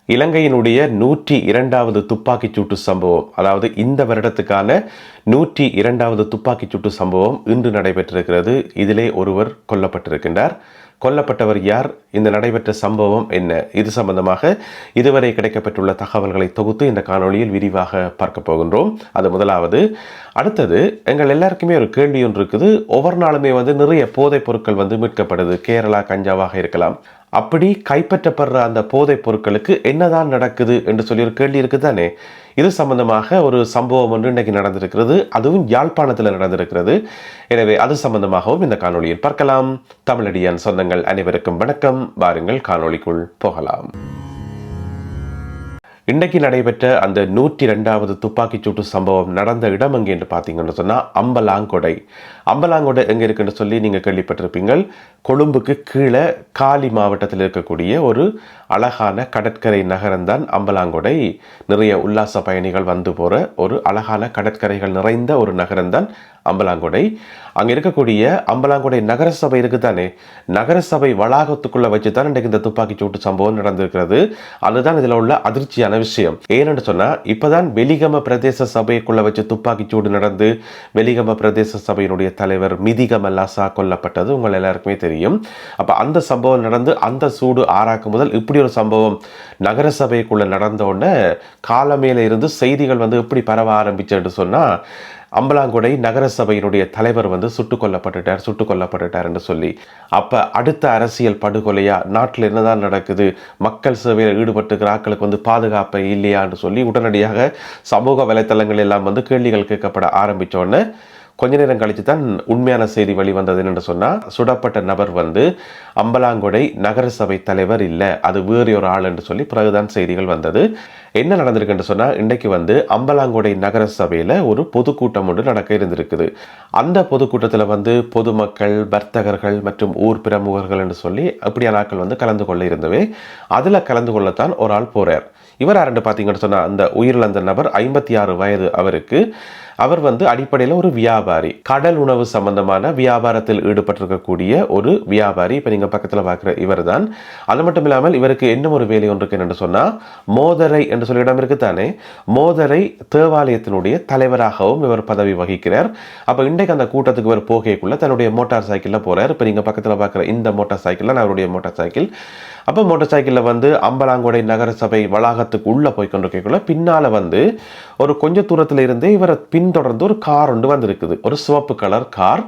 இலங்கையினுடைய 102வது துப்பாக்கிச்சூட்டு சம்பவம், அதாவது இந்த வருடத்துக்கான 102வது துப்பாக்கிச்சூட்டு சம்பவம் இன்று நடைபெற்றிருக்கிறது. இதிலே ஒருவர் கொல்லப்பட்டிருக்கின்றார். கொல்லப்பட்டவர் யார்? இந்த நடைபெற்ற சம்பவம் என்ன? இது சம்பந்தமாக இதுவரை கிடைக்கப்பட்டுள்ள தகவல்களை தொகுத்து இந்த காணொளியில் விரிவாக பார்க்க போகின்றோம். அது முதலாவது. அடுத்தது, எங்கள் எல்லாருக்குமே ஒரு கேள்வி ஒன்று இருக்குது. ஒவ்வொரு நாளுமே நிறைய போதைப் பொருட்கள் மீட்கப்படுது. கேரளா கஞ்சாவாக இருக்கலாம். அப்படி கைப்பற்றப்படுற அந்த போதைப் பொருட்களுக்கு என்னதான் நடக்குது என்று சொல்லி ஒரு கேள்வி இருக்குது தானே. இது சம்பந்தமாக ஒரு சம்பவம் ஒன்று இன்றைக்கு நடந்திருக்கிறது. அதுவும் யாழ்ப்பாணத்தில் நடந்திருக்கிறது. எனவே அது சம்பந்தமாகவும் இந்த காணொளியில் பார்க்கலாம். தமிழடியான் சொந்தங்கள் அனைவருக்கும் வணக்கம். வாருங்கள் காணொளிக்குள் போகலாம். இன்றைக்கு நடைபெற்ற அந்த 102வது துப்பாக்கிச்சூட்டு சம்பவம் நடந்த இடம் எங்கே என்று பார்த்தீங்கன்னு சொன்னால் அம்பலாங்கொடை. அம்பலாங்கொடை எங்கே இருக்குன்னு சொல்லி நீங்கள் கேள்விப்பட்டிருப்பீங்கள். கொழும்புக்கு கீழே காலி மாவட்டத்தில் இருக்கக்கூடிய ஒரு அழகான கடற்கரை நகரம்தான் அம்பலாங்கொடை. நிறைய உல்லாச பயணிகள் போகிற ஒரு அழகான கடற்கரைகள் நிறைந்த ஒரு நகரம்தான் அம்பலாங்கொடை. அங்கே இருக்கக்கூடிய அம்பலாங்கொடை நகரசபை இருக்குதானே, நகரசபை வளாகத்துக்குள்ள வச்சு தான் இன்றைக்கு இந்த துப்பாக்கிச்சூட்டு சம்பவம் நடந்திருக்கிறது. அதுதான் இதில் உள்ள அதிர்ச்சியான விஷயம். ஏன்னு சொன்னால், இப்போதான் வெலிகம பிரதேச சபைக்குள்ள வச்சு துப்பாக்கிச்சூடு நடந்து வெலிகம பிரதேச சபையினுடைய தலைவர் மிதிகம லாசா கொல்லப்பட்டது உங்கள் எல்லாருக்குமே தெரியும். அப்போ அந்த சம்பவம் நடந்து அந்த சூடு ஆறாக்கும் முதல் இப்படி ஒரு சம்பவம் நகரசபைக்குள்ள நடந்த உடனே காலமேல இருந்து செய்திகள் எப்படி பரவ ஆரம்பிச்சுன்னு சொன்னால், அம்பலாங்கொடை நகரசபையினுடைய தலைவர் சுட்டுக் கொல்லப்பட்டுட்டார் என்று சொல்லி. அப்போ அடுத்த அரசியல் படுகொலையா, நாட்டில் என்னதான் நடக்குது, மக்கள் சேவையில் ஈடுபட்டுக்கிற ஆட்களுக்கு பாதுகாப்பு இல்லையான்னு சொல்லி உடனடியாக சமூக வலைத்தளங்கள் எல்லாம் கேள்விகள் கேட்கப்பட ஆரம்பித்தோடனே கொஞ்ச நேரம் கழித்து தான் உண்மையான செய்தி வெளிவந்தது என்று சொன்னால், சுடப்பட்ட நபர் அம்பலாங்கொடை நகரசபை தலைவர் இல்லை, அது வேறு ஒரு ஆள் என்று சொல்லி பிறகுதான் செய்திகள் வந்தது. என்ன நடந்திருக்கு என்று சொன்னால், இன்றைக்கு அம்பலாங்கொடை நகரசபையில் ஒரு பொதுக்கூட்டம் ஒன்று நடக்க இருந்திருக்குது. அந்த பொதுக்கூட்டத்தில் பொதுமக்கள், வர்த்தகர்கள் மற்றும் ஊர் பிரமுகர்கள் என்று சொல்லி அப்படியான ஆட்கள் கலந்து கொள்ள இருந்தவே. அதில் கலந்து கொள்ளத்தான் ஒரு ஆள் போறார். இவர் யாருன்னு பார்த்தீங்கன்னு சொன்னால், அந்த உயிரிழந்த நபர் 56 வயது அவருக்கு. அவர் அடிப்படையில் ஒரு வியாபாரி, கடல் உணவு சம்பந்தமான வியாபாரத்தில் ஈடுபட்டிருக்கக்கூடிய ஒரு வியாபாரி. இப்போ நீங்கள் பக்கத்தில் பார்க்குற இவர் தான். அது மட்டும் இல்லாமல் இவருக்கு இன்னும் ஒரு வேலை ஒன்று இருக்கு என்று சொன்னால், மோதரை என்று சொல்லி இடம் இருக்குதானே, மோதரை தேவாலயத்தினுடைய தலைவராகவும் இவர் பதவி வகிக்கிறார். அப்போ இன்றைக்கு அந்த கூட்டத்துக்கு இவர் போகைக்குள்ள தன்னுடைய மோட்டார் சைக்கிளில் போகிறார். இப்போ நீங்கள் பக்கத்தில் பார்க்குற இந்த மோட்டார் சைக்கிள் தான் அவருடைய மோட்டார் சைக்கிள். அப்போ மோட்டார் சைக்கிளில் அம்பலாங்கொடை நகரசபை வளாகத்துக்கு உள்ளே போய்கொண்டிருக்கக்குள்ள பின்னால் ஒரு கொஞ்ச தூரத்தில் இருந்தே இவரை பின்தொடர்ந்து ஒரு கார் ஒன்று வந்திருக்குது, ஒரு சிவப்பு கலர் கார்.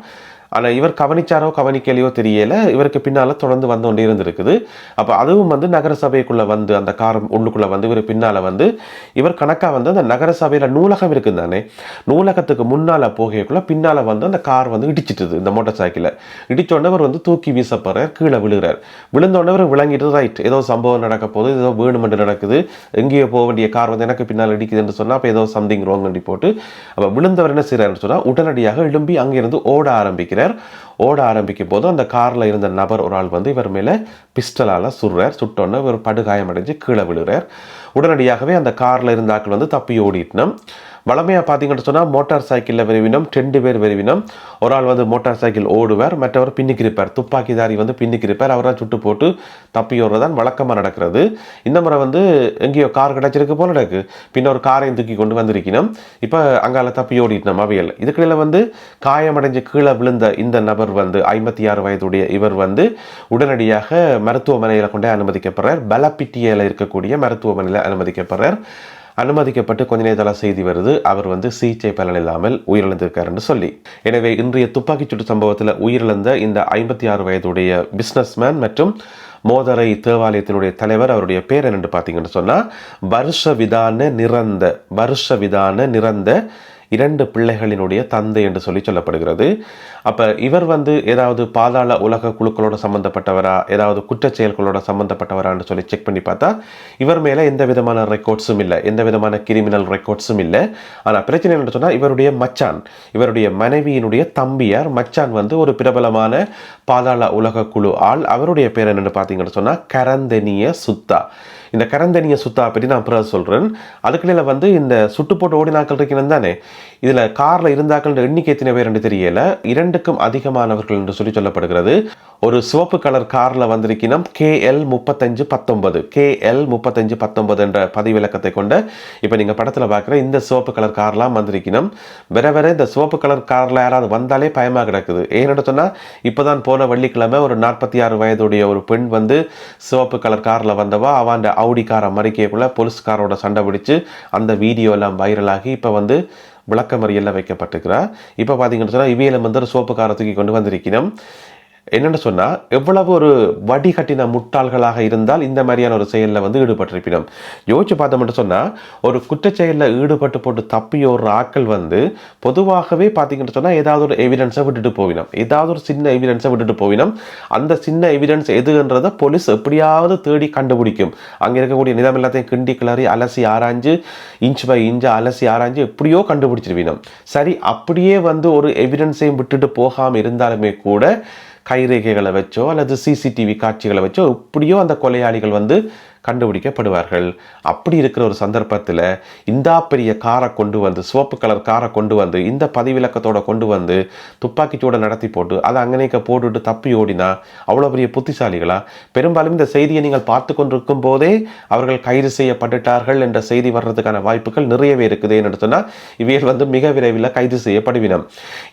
ஆனால் இவர் கவனிச்சாரோ கவனிக்கலையோ தெரியல, இவருக்கு பின்னால் தொடர்ந்து கொண்டே இருந்திருக்குது. அப்போ அதுவும் நகரசபைக்குள்ளே அந்த கார் உள்ளுக்குள்ளே இவர் பின்னால் இவர் கணக்காக அந்த நகரசபையில் நூலகம் இருக்குது தானே, நூலகத்துக்கு முன்னால் போகைக்குள்ள பின்னால் அந்த கார் இடிச்சிட்டுது. இந்த மோட்டார் சைக்கிளை இடிச்சோடனே அவர் தூக்கி வீசப்படுறார், கீழே விழுகிறார். விழுந்தோடனே அவர் விளங்கிட்டு, ரைட், ஏதோ சம்பவம் நடக்க போகுது, ஏதோ வேணுமென்று நடக்குது, எங்கேயோ போக வேண்டிய கார் எனக்கு பின்னால் இடிக்குதுன்னு சொன்னால் அப்போ ஏதோ சம்திங் ராங் பண்ணி போட்டு அப்போ விழுந்தவர் என்ன செய்கிறாருன்னு சொன்னால், உடனடியாக எழும்பி அங்கிருந்து ஓட ஆரம்பிக்கிறார். ஓட ஆரம்பிக்கும் போது அந்த கார்ல இருந்த நபர் ஒரு ஆள் இவர் மேல பிஸ்டலால சுடுறார். சுட்டோன்னு இவர் படுகாயம் அடைஞ்சு கீழே விழுறார். உடனடியாகவே அந்த கார்ல இருந்த ஆட்கள் தப்பி ஓடிட்டோம். வளமையாக பார்த்தீங்கன்னு சொன்னால், மோட்டார் சைக்கிளில் விரைவினம் 2 பேர் விரைவினம். ஒரு ஆள் மோட்டார் சைக்கிள் ஓடுவார், மற்றவர் பின்னுக்கு இருப்பார். துப்பாக்கிதாரி பின்னுக்கு இருப்பார். அவரால் சுட்டு போட்டு தப்பி ஓடுறதான் வழக்கமாக நடக்கிறது. இந்த முறை எங்கேயோ கார் கிடச்சிருக்கு போல நடக்கு, பின்ன ஒரு காரையும் தூக்கி கொண்டு வந்திருக்கணும். இப்போ அங்கால தப்பி ஓடிட்டோம் அவையில். இதுக்கிடையில் காயமடைஞ்சு கீழே விழுந்த இந்த நபர் 56 வயதுடைய இவர் உடனடியாக மருத்துவமனையில் கொண்டே அனுமதிக்கப்படுறார். பலப்பிட்டியில் இருக்கக்கூடிய மருத்துவமனையில் அனுமதிக்கப்படுறார். அனுமதிக்கப்பட்டு கொஞ்ச நேரத்தில் செய்தி வருது, அவர் சிகிச்சை பலன் இல்லாமல் உயிரிழந்திருக்கார் என்று சொல்லி. எனவே இன்றைய துப்பாக்கிச்சூட்டு சம்பவத்தில் உயிரிழந்த இந்த 56 வயதுடைய பிஸ்னஸ்மேன் மற்றும் மோதரை தேவாலயத்தினுடைய தலைவர், அவருடைய பேர் என்னென்று பார்த்தீங்கன்னு சொன்னால், வருஷவிதான நிறந்த 2 பிள்ளைகளினுடைய தந்தை என்று சொல்லப்படுகிறது. அப்போ இவர் ஏதாவது பாதாள உலக குழுக்களோட சம்பந்தப்பட்டவரா, ஏதாவது குற்றச் செயல்களோட சம்பந்தப்பட்டவரான்னு சொல்லி செக் பண்ணி பார்த்தா இவர் மேலே எந்த விதமான ரெக்கார்ட்ஸும் இல்லை, எந்த விதமான கிரிமினல் ரெக்கார்ட்ஸும் இல்லை. ஆனால் பிரச்சனை என்னன்னு சொன்னால், இவருடைய மச்சான், இவருடைய மனைவியினுடைய தம்பியார் மச்சான் ஒரு பிரபலமான பாதாள உலக குழு ஆள். அவருடைய பேர் என்னென்னு பார்த்தீங்கன்னு சொன்னால் கரந்தெனிய சுத்தா. இந்த கரந்தனிய சுத்தா பற்றி நான் அப்புறம் சொல்கிறேன். அதுக்கிடையில் வந்து இந்த சுட்டு போட்டு ஓடினாக்கள் இருக்கணும் தானே, இதில் காரில் இருந்தாக்கள் எண்ணிக்கை எத்தனை பேர் என்று தெரியல, 2க்கும் அதிகமானவர்கள் என்று சொல்லப்படுகிறது. ஒரு சிவப்பு கலர் காரில் வந்திருக்கணும் KL 3519 KL 3519 என்ற பதிவிலக்கத்தை கொண்ட இப்போ நீங்கள் படத்தில் பார்க்குற இந்த சிவப்பு கலர் கார்லாம் வந்திருக்கணும். வேற இந்த சிவப்பு கலர் காரில் யாராவது வந்தாலே பயமாக கிடக்குது. ஏன்னு சொன்னால் இப்போ தான் போன வெள்ளிக்கிழமை ஒரு 46 வயதுடைய ஒரு பெண் வந்து சிவப்பு கலர் காரில் வந்தவா அவன் அவுடி காரை மறிக்கக்குள்ள போலீஸ்காரோட சண்டை பிடிச்சு அந்த வீடியோ எல்லாம் வைரலாகி இப்போ வந்து விளக்கமறியெல்லாம் வைக்கப்பட்டிருக்கிறார். இப்போ பார்த்தீங்கன்னு சொன்னால் இவியலம் வந்து ஒரு சோப்பு காரை தூக்கி கொண்டு வந்திருக்கணும். என்னென்னு சொன்னால் எவ்வளவு ஒரு வடிகட்டின முட்டாள்களாக இருந்தால் இந்த மாதிரியான ஒரு செயலில் வந்து ஈடுபட்டிருப்பினோம். யோசிச்சு பார்த்தோம்னு சொன்னால் ஒரு குற்றச்செயலில் ஈடுபட்டு போட்டு தப்பிய ஒரு ஆட்கள் வந்து பொதுவாகவே பார்த்தீங்கன்னு சொன்னால் ஏதாவது ஒரு எவிடன்ஸை விட்டுட்டு போவினோம், ஏதாவது ஒரு சின்ன எவிடன்ஸை விட்டுட்டு போவினோம். அந்த சின்ன எவிடன்ஸ் எதுன்றதை போலீஸ் எப்படியாவது தேடி கண்டுபிடிக்கும். அங்கே இருக்கக்கூடிய நிலம் எல்லாத்தையும் கிண்டி கிளறி அலசி ஆராய்ஞ்சு இன்ச் பை இன்ச் அலசி ஆராய்ஞ்சு எப்படியோ கண்டுபிடிச்சிருவினோம். சரி, அப்படியே வந்து ஒரு எவிடன்ஸையும் விட்டுட்டு போகாமல் இருந்தாலுமே கூட கைரேகைகளை வச்சோ அல்லது சிசிடிவி காட்சிகளை வச்சோ எப்படியோ அந்த கொலையாளிகள் வந்து கண்டுபிடிக்கப்படுவார்கள். அப்படி இருக்கிற ஒரு சந்தர்ப்பத்தில் இந்த பெரிய காரை கொண்டு வந்து சிவப்பு கலர் காரை கொண்டு வந்து இந்த பதிவிலக்கத்தோட கொண்டு வந்து துப்பாக்கிச்சூட நடத்தி போட்டு அதை அங்கனேக்க போட்டுட்டு தப்பி ஓடினா அவ்வளோ பெரிய புத்திசாலிகளா? பெரும்பாலும் இந்த செய்தியை நீங்கள் பார்த்து கொண்டிருக்கும் போதே அவர்கள் கைது செய்யப்பட்டுட்டார்கள் என்ற செய்தி வர்றதுக்கான வாய்ப்புகள் நிறையவே இருக்குது. என்று சொன்னால் இவைகள் வந்து மிக விரைவில் கைது செய்யப்படுவினம்.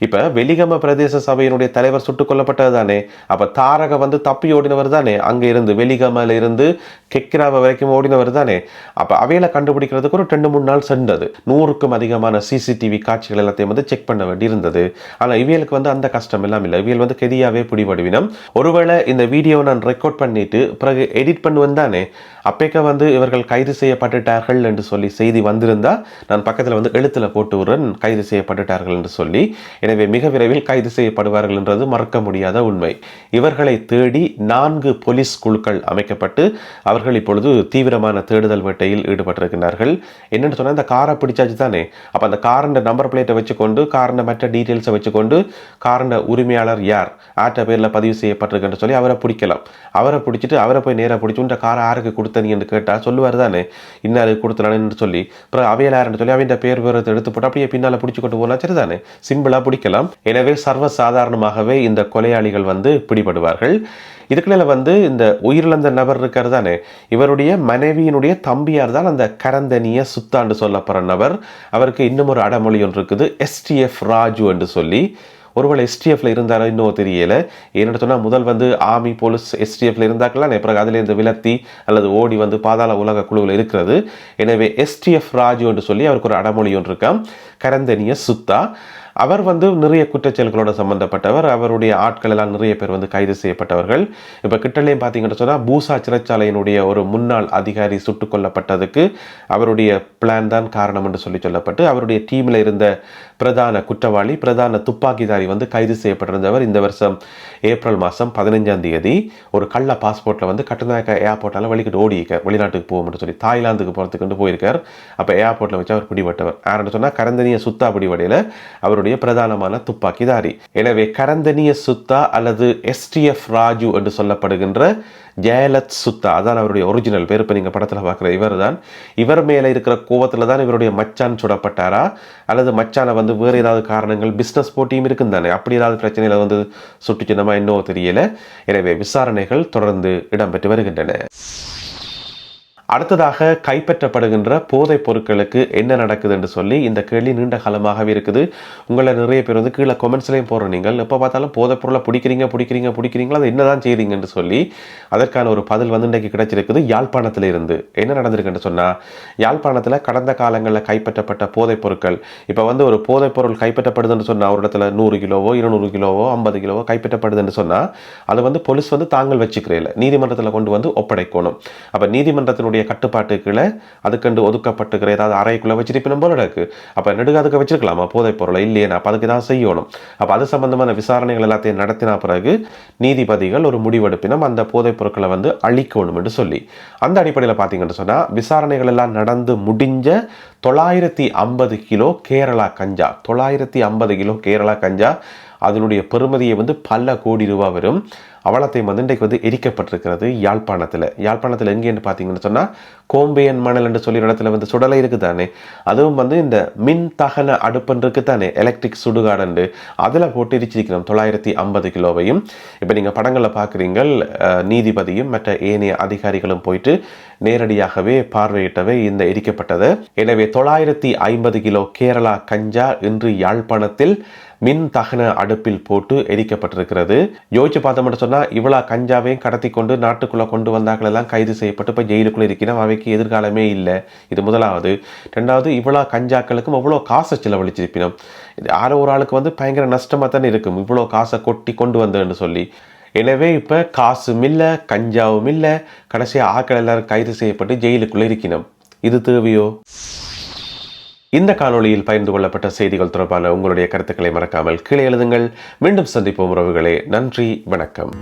இப்போ வெலிகம பிரதேச சபையினுடைய தலைவர் சுட்டுக் கொல்லப்பட்டது தானே, அப்போ தாரக வந்து தப்பி ஓடினவர் தானே, அங்கே இருந்து வெலிகமல இருந்து வரைக்கும் ஓடினவர் தானே. அப்ப அவையில கண்டுபிடிக்கிறதுக்கு ஒரு 2-3 நாள் சென்றது. 100க்கும் அதிகமான சிசிடிவி காட்சிகள் எல்லாத்தையும் வந்து செக் பண்ண வேண்டி இருந்தது. ஆனா இவியலுக்கு வந்து அந்த கஷ்டம் எல்லாம் இல்லை. இவியல் வந்து கெதியாவே பிடிபடுவினம். ஒருவேளை இந்த வீடியோவை நான் ரெக்கார்ட் பண்ணிட்டு பிறகு எடிட் பண்ணுவேன் தானே, அப்பேக்க வந்து இவர்கள் கைது செய்யப்பட்டுட்டார்கள் என்று சொல்லி செய்தி வந்திருந்தா நான் பக்கத்தில் வந்து எழுத்துல போட்டு விடுறேன் கைது செய்யப்பட்டுட்டார்கள் என்று சொல்லி. எனவே மிக விரைவில் கைது செய்யப்படுவார்கள் என்றது மறக்க முடியாத உண்மை. இவர்களை தேடி 4 போலீஸ் குழுக்கள் அமைக்கப்பட்டு அவர்கள் இப்பொழுது தீவிரமான தேடுதல் வேட்டையில் ஈடுபட்டிருக்கிறார்கள். என்னென்னு சொன்னால் இந்த காரை பிடிச்சாச்சு தானே, அப்போ அந்த காரண்ட நம்பர் பிளேட்டை வச்சுக்கொண்டு காரண்ட மற்ற டீட்டெயில்ஸை வச்சுக்கொண்டு காரண்ட உரிமையாளர் யார் ஆட்ட பேரில் பதிவு செய்யப்பட்டிருக்குன்னு சொல்லி அவரை பிடிக்கலாம். அவரை பிடிச்சிட்டு அவரை போய் நேராக பிடிச்சி இந்த காரை யாருக்கு கொடுத்தனீங்கன்னு கேட்டால் சொல்லுவார் தானே, இன்னாரு கொடுத்தனான்னு சொல்லி. அப்புறம் அவையில் யாருன்னு சொல்லி அவன் பேர் விவரத்தை எடுத்து போட்டு அப்படியே பின்னால் பிடிச்சி கொண்டு போகலாம். சரி தானே, சிம்பிளாக பிடிக்கலாம். எனவே சர்வசாதாரணமாகவே இந்த கொலையாளிகள் வந்து பிடிபடுவார்கள். இதுக்குள்ள வந்து இந்த உயிரிழந்த நபர் இருக்கார் தானே, இவருடைய மனைவியினுடைய தம்பியார் தான் அந்த கரந்தனிய சுத்தாண்டு சொல்லப்படுற நபர். அவருக்கு இன்னும் ஒரு அடமொழி ஒன்று இருக்குது, STF ராஜு என்று சொல்லி. ஒருவேளை STFல இருந்தாலும் இன்னும் தெரியல. ஏன்னு சொன்னால் முதல் வந்து ஆர்மி போலீஸ் STFல இருந்தாக்கலாம், பிறகு அதில் இந்த விலத்தி அல்லது ஓடி வந்து பாதாள உலக குழுவில் இருக்கிறது. எனவே STF ராஜு என்று சொல்லி அவருக்கு ஒரு அடமொழி ஒன்று இருக்காம், கரந்தனிய சுத்தா. அவர் வந்து நிறைய குற்றச்செயல்களோட சம்பந்தப்பட்டவர். அவருடைய ஆட்கள் எல்லாம் நிறைய பேர் வந்து கைது செய்யப்பட்டவர்கள். இப்போ கிட்டலையும் பார்த்தீங்கன்னு சொன்னால் பூசா சிறைச்சாலையினுடைய ஒரு முன்னாள் அதிகாரி சுட்டுக் கொல்லப்பட்டதுக்கு அவருடைய பிளான் தான் காரணம் என்று சொல்லப்பட்டு அவருடைய டீமில் இருந்த பிரதான குற்றவாளி பிரதான துப்பாக்கிதாரி வந்து கைது செய்யப்பட்டிருந்தவர் இந்த வருஷம் ஏப்ரல் மாதம் 15ஆம் தேதி ஒரு கள்ள பாஸ்போர்ட்டில் வந்து கட்டுநாயக்க ஏர்போர்ட்டால் வழிகிட்டு ஓடிக்கார், வெளிநாட்டுக்கு போகும்னு சொல்லி தாய்லாந்துக்கு போகிறதுக்கு போயிருக்கார். அப்போ ஏர்போர்ட்டில் வச்சு அவர் பிடிபட்டவர் யாருன்னு சொன்னால் கரந்தனிய சுத்தா பிடிபடையில் அவருடைய பிரதானமான துப்பாக்கிதாரி. எனவே கரந்தனிய சுத்தா அல்லது STF ராஜு என்று சொல்லப்படுகின்ற ஜெயலத் சுத்தா, அதான் அவருடைய ஒரிஜினல் பேர். இப்போ நீங்கள் படத்தில் பார்க்குற இவர் தான். இவர் மேலே இருக்கிற கோவத்தில் தான் இவருடைய மச்சான் சுடப்பட்டாரா அல்லது மச்சானை வந்து வேறு ஏதாவது காரணங்கள் பிஸ்னஸ் போட்டியும் இருக்குன்னு தானே, அப்படி ஏதாவது பிரச்சனையில் வந்து சுட்டுச்சின்னமா இன்னும் தெரியல. எனவே விசாரணைகள் தொடர்ந்து இடம்பெற்று வருகின்றன. அடுத்ததாக கைப்பற்றப்படுகின்ற போதைப் பொருட்களுக்கு என்ன நடக்குது என்று சொல்லி இந்த கேள்வி நீண்ட காலமாகவே இருக்குது. உங்களை நிறைய பேர் வந்து கீழே கொமெண்ட்ஸ்லையும் போடுற நீங்கள் எப்போ பார்த்தாலும் போதைப் பொருளை பிடிக்கிறீங்களா அதை என்னதான் செய்கிறீங்கன்னு சொல்லி அதற்கான ஒரு பதில் வந்து இன்றைக்கு கிடைச்சிருக்குது. யாழ்ப்பாணத்தில் இருந்து என்ன நடந்திருக்குன்னு சொன்னால், யாழ்ப்பாணத்தில் கடந்த காலங்களில் கைப்பற்றப்பட்ட போதைப் பொருட்கள் இப்போ வந்து ஒரு போதைப் பொருள் கைப்பற்றப்படுதுன்னு சொன்னால் ஒரு இடத்துல 100 கிலோவோ 200 கிலோவோ 50 கிலோவோ கைப்பற்றப்படுதுன்னு சொன்னால் அது வந்து போலீஸ் வந்து தாங்கள் வச்சுக்கிறேன் நீதிமன்றத்தில் கொண்டு வந்து ஒப்படைக்கணும். அப்போ நீதிமன்றத்தினுடைய கட்டுப்பாட்டுக்குள்ள அதுக்கண்டு ஒதுக்கப்பட்டுக்கிற ஏதாவது அறைக்குள்ள வச்சிருப்பினும் போல இருக்கு. அப்ப நெடுகாதுக்கு வச்சிருக்கலாமா போதைப் பொருளை? இல்லையே, அப்ப அதுக்கு தான் செய்யணும். அப்ப அது சம்பந்தமான விசாரணைகள் எல்லாத்தையும் நடத்தின பிறகு நீதிபதிகள் ஒரு முடிவெடுப்பினும் அந்த போதைப் பொருட்களை வந்து அழிக்கணும் என்று சொல்லி அந்த அடிப்படையில் பார்த்தீங்கன்னு சொன்னா விசாரணைகள் எல்லாம் நடந்து முடிஞ்ச 950 கிலோ கேரளா கஞ்சா 950 கிலோ கேரளா கஞ்சா அதனுடைய பெறுமதியை வந்து பல கோடி ரூபாய் வரும். அவலத்தையும் வந்து இன்றைக்கு வந்து எரிக்கப்பட்டிருக்கிறது யாழ்ப்பாணத்தில் எங்கேன்னு பார்த்தீங்கன்னு சொன்னால் கோம்பையன் மணல் என்று சொல்லி இடத்துல வந்து சுடலை இருக்குது தானே, அதுவும் வந்து இந்த மின் தகன அடுப்புன்னு இருக்கு தானே, எலக்ட்ரிக் சுடுகாடு, அதில் போட்டு எரிச்சிருக்கிறோம் 950 கிலோவையும். இப்போ நீங்கள் படங்களில் பார்க்குறீங்கள், நீதிபதியும் மற்ற ஏனைய அதிகாரிகளும் போயிட்டு நேரடியாகவே பார்வையிட்டவே இந்த எரிக்கப்பட்டது. எனவே 950 கிலோ கேரளா கஞ்சா இன்று யாழ்ப்பாணத்தில் மின் தகன அடுப்பில் போட்டு எரிக்கப்பட்டிருக்கிறது. யோசிச்சு பார்த்தோம்னு சொன்னால் இவ்வளோ கஞ்சாவையும் கடத்தி கொண்டு நாட்டுக்குள்ளே கொண்டு வந்தாக்கள் எல்லாம் கைது செய்யப்பட்டு இப்போ ஜெயிலுக்குள்ளே இருக்கிறோம். அவைக்கு எதிர்காலமே இல்லை. இது முதலாவது. ரெண்டாவது, இவ்வளோ கஞ்சாக்களுக்கும் அவ்வளோ காசை செலவழிச்சிருப்பினோம். யாரோ ஒரு ஆளுக்கு வந்து பயங்கர நஷ்டமாக தானே இருக்கும் இவ்வளோ காசை கொட்டி கொண்டு வந்தேன்னு சொல்லி. எனவே இப்போ காசும் இல்லை, கஞ்சாவும் இல்லை, கடைசியாக ஆக்கள் எல்லாரும் கைது செய்யப்பட்டு ஜெயிலுக்குள்ளே இருக்கணும். இது தேவையோ? இந்த காணொளியில் பகிர்ந்து கொள்ளப்பட்ட செய்திகள் தொடர்பான உங்களுடைய கருத்துக்களை மறக்காமல் கீழே எழுதுங்கள். மீண்டும் சந்திப்போம் உறவுகளே. நன்றி, வணக்கம்.